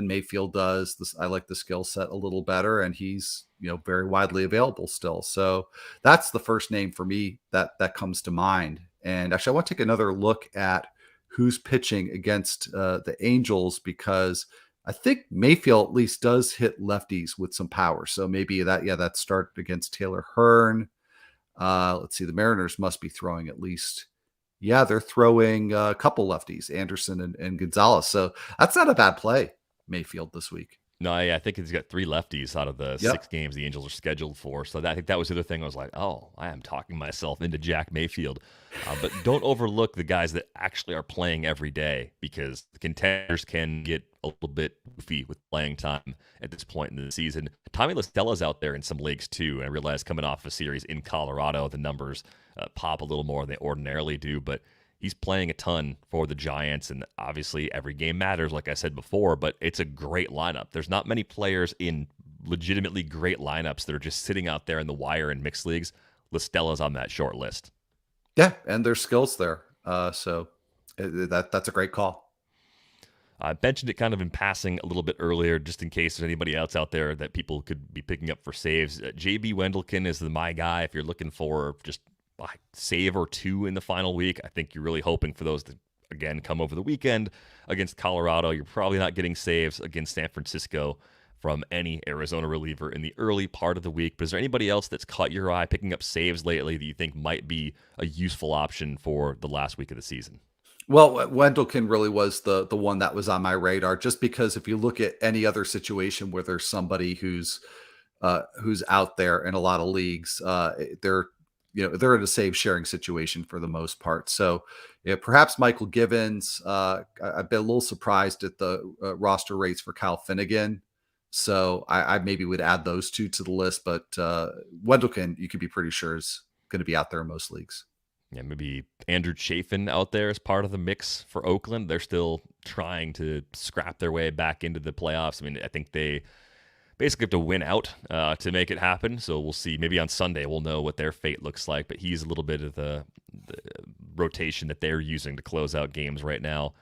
Mayfield does. I like the skill set a little better, and he's very widely available still. So that's the first name for me that comes to mind. And actually, I want to take another look at who's pitching against the Angels, because I think Mayfield at least does hit lefties with some power. So maybe that start against Taylor Hearn. Let's see, the Mariners must be throwing at least. Yeah, they're throwing a couple lefties, Anderson and Gonzalez. So that's not a bad play, Mayfield, this week. No, I think he's got 3 lefties out of the 6 games the Angels are scheduled for. So I think that was the other thing. I was like, oh, I am talking myself into Jack Mayfield. But don't overlook the guys that actually are playing every day, because the contenders can get a little bit goofy with playing time at this point in the season. Tommy La Stella's out there in some leagues too. And I realize coming off a series in Colorado, the numbers pop a little more than they ordinarily do. But he's playing a ton for the Giants, and obviously every game matters, like I said before, but it's a great lineup. There's not many players in legitimately great lineups that are just sitting out there in the wire and mixed leagues. La Stella's on that short list. Yeah, and there's skills there. So that's a great call. I mentioned it kind of in passing a little bit earlier, just in case there's anybody else out there that people could be picking up for saves. JB Wendelkin is my guy if you're looking for just a save or 2 in the final week. I think you're really hoping for those to, again, come over the weekend against Colorado. You're probably not getting saves against San Francisco from any Arizona reliever in the early part of the week. But is there anybody else that's caught your eye picking up saves lately that you think might be a useful option for the last week of the season? Well, Wendelkin really was the one that was on my radar, just because if you look at any other situation where there's somebody who's out there in a lot of leagues, they're in a save sharing situation for the most part. So perhaps Michael Givens. I've been a little surprised at the roster rates for Kyle Finnegan. So I maybe would add those two to the list, but Wendelkin, you could be pretty sure is going to be out there in most leagues. Yeah, maybe Andrew Chafin out there as part of the mix for Oakland. They're still trying to scrap their way back into the playoffs. I mean, I think they basically have to win out to make it happen. So we'll see. Maybe on Sunday we'll know what their fate looks like. But he's a little bit of the rotation that they're using to close out games right now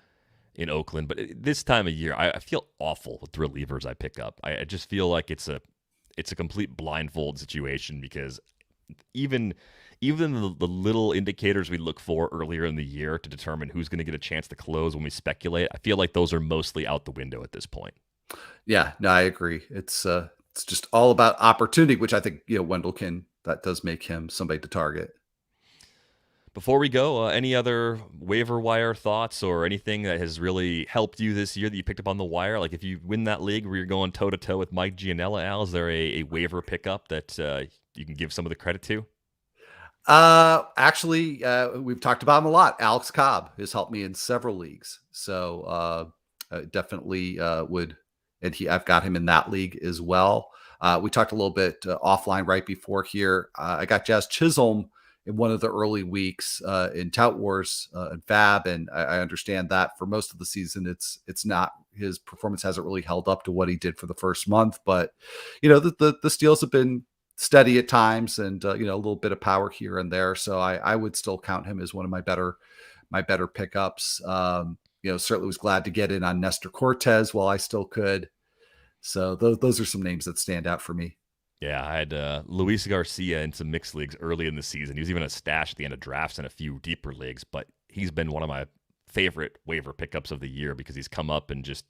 in Oakland. But this time of year, I feel awful with the relievers I pick up. I just feel like it's a complete blindfold situation, because even the little indicators we look for earlier in the year to determine who's going to get a chance to close when we speculate, I feel like those are mostly out the window at this point. Yeah, no, I agree. It's just all about opportunity, which I think, Wendelkin, that does make him somebody to target. Before we go, any other waiver wire thoughts or anything that has really helped you this year that you picked up on the wire? Like if you win that league where you're going toe-to-toe with Mike Gianella, Al, is there a waiver pickup that you can give some of the credit to? Actually, we've talked about him a lot. Alex Cobb has helped me in several leagues. So definitely would, and I've got him in that league as well. We talked a little bit offline right before here. I got Jazz Chisholm in one of the early weeks in Tout Wars and FAB, and I understand that for most of the season, it's not, his performance hasn't really held up to what he did for the first month. But the steals have been steady at times, and a little bit of power here and there. So I would still count him as one of my better pickups. Certainly was glad to get in on Nestor Cortez while I still could. So those are some names that stand out for me. Yeah, I had Luis Garcia in some mixed leagues early in the season. He was even a stash at the end of drafts in a few deeper leagues, but he's been one of my favorite waiver pickups of the year because he's come up and just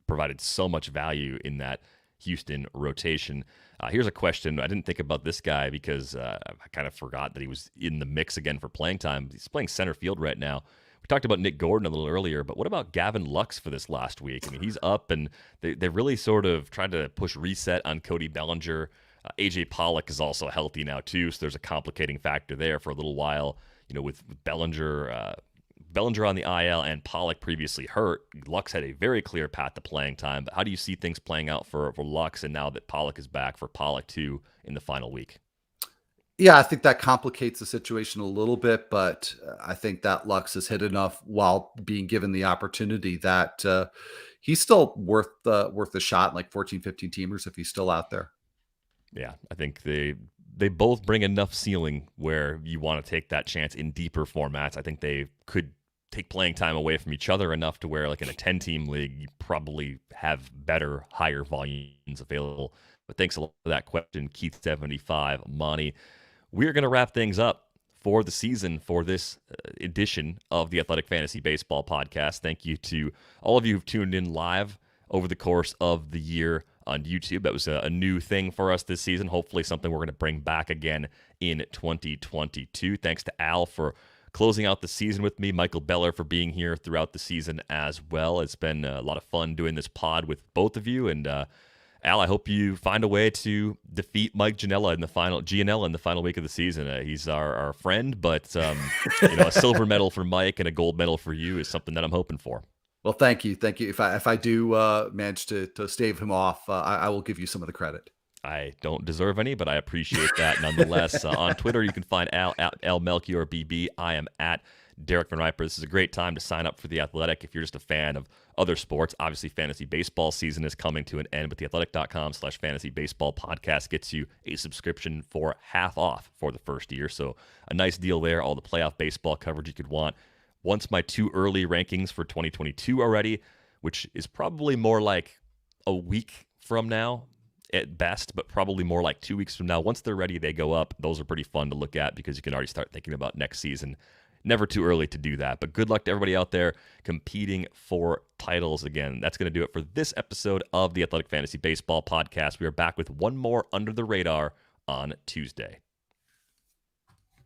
provided so much value in that Houston rotation. Here's a question. I didn't think about this guy because I kind of forgot that he was in the mix again for playing time. He's playing center field right now. We talked about Nick Gordon a little earlier, but what about Gavin Lux for this last week? I mean, he's up, and they really sort of tried to push reset on Cody Bellinger. AJ Pollock is also healthy now, too, so there's a complicating factor there for a little while. With Bellinger on the IL and Pollock previously hurt, Lux had a very clear path to playing time. But how do you see things playing out for Lux, and now that Pollock is back, for Pollock too in the final week? Yeah, I think that complicates the situation a little bit, but I think that Lux has hit enough while being given the opportunity that he's still worth the shot in like 14, 15 teamers if he's still out there. Yeah, I think they both bring enough ceiling where you want to take that chance in deeper formats. I think they could take playing time away from each other enough to where, like in a 10-team league, you probably have better, higher volumes available. But thanks a lot for that question, Keith75, Monty. We're going to wrap things up for the season for this edition of the Athletic Fantasy Baseball Podcast. Thank you to all of you who've tuned in live over the course of the year on YouTube. That was a new thing for us this season. Hopefully something we're going to bring back again in 2022. Thanks to Al for closing out the season with me, Michael Beller for being here throughout the season as well. It's been a lot of fun doing this pod with both of you, and Al, I hope you find a way to defeat Mike Gianella in the final week of the season. He's our friend, but a silver medal for Mike and a gold medal for you is something that I'm hoping for. Well, thank you. If I do manage to stave him off, I will give you some of the credit. I don't deserve any, but I appreciate that nonetheless. On Twitter, you can find Al at Melchior BB. I am at Derek Van Riper. This is a great time to sign up for The Athletic if you're just a fan of other sports. Obviously, fantasy baseball season is coming to an end, but theathletic.com/fantasy baseball podcast gets you a subscription for half off for the first year. So a nice deal there. All the playoff baseball coverage you could want. Once my two early rankings for 2022 are ready, which is probably more like a week from now at best, but probably more like 2 weeks from now. Once they're ready, they go up. Those are pretty fun to look at because you can already start thinking about next season. Never too early to do that, but good luck to everybody out there competing for titles again. That's going to do it for this episode of the Athletic Fantasy Baseball Podcast. We are back with one more Under the Radar on Tuesday.